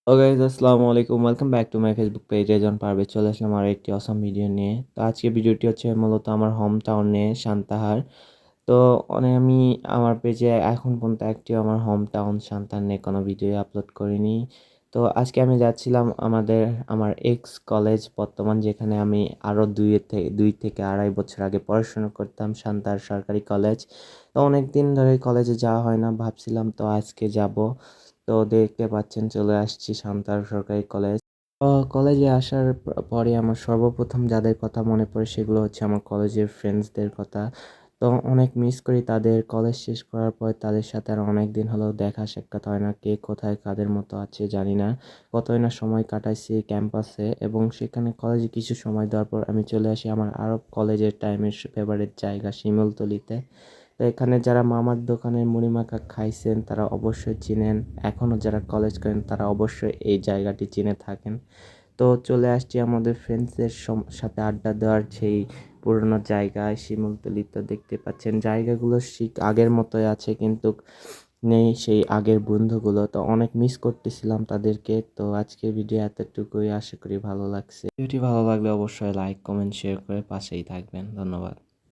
Guys আসসালামু আলাইকুম, welcome back to my Facebook page Rezon Parvez. চলে আসলাম আর একটি অসম ভিডিও নিয়ে। তো আজকে ভিডিওটি হচ্ছে মূলত আমার হোম টাউন নিয়ে, সান্তাহার। তো আমি আমার পেজে এখন পর্যন্ত একটি আমার হোম টাউন সান্তাহার নিয়ে কোনো ভিডিও আপলোড করিনি। তো আজকে আমি যাচ্ছিলাম আমার এক্স কলেজ বর্তমান, যেখানে আমি আরও দুই থেকে আড়াই বছর আগে পড়াশোনা করতাম, সান্তাহার সরকারি কলেজ। তো অনেক দিন ধরে কলেজে যাওয়া হয় না, ভাবছিলাম তো আজকে যাব। তো দেখতে পাচ্ছেন চলে আসছি সান্তাহার সরকারি কলেজ। কলেজে আসার পরে আমার সর্বপ্রথম যাদের কথা মনে পড়ে সেগুলো হচ্ছে আমার কলেজের ফ্রেন্ডসদের কথা। তো অনেক মিস করি তাদের। কলেজ শেষ করার পর তাদের সাথে আর অনেক দিন হলেও দেখা সাক্ষাৎ হয় না। কে কোথায় কাদের মতো আছে জানি না। কতই না সময় কাটাইছি ক্যাম্পাসে, এবং সেখানে কলেজে কিছু সময় দেওয়ার পর আমি চলে আসি আমার আরব কলেজের টাইমের ফেভারিট জায়গা শিমুলতলিতে। তো এখানে যারা মামার দোকানের মুড়ি মাখা খাইছেন তারা অবশ্যই চিনেন, এখনও যারা কলেজ করেন তারা অবশ্যই এই জায়গাটি চিনে থাকেন। তো চলে আসছি আমাদের ফ্রেন্ডসদের সাথে আড্ডা দেওয়ার সেই পুরনো জায়গায় শিমুলতলি। তো দেখতে পাচ্ছেন জায়গাগুলো ঠিক আগের মতোই আছে, কিন্তু নেই সেই আগের বন্ধুগুলো। তো অনেক মিস করতেছিলাম তাদেরকে। তো আজকের ভিডিও এতটুকুই, আশা করি ভালো লাগছে। ভিডিওটি ভালো লাগলে অবশ্যই লাইক কমেন্ট শেয়ার করে পাশেই থাকবেন। ধন্যবাদ।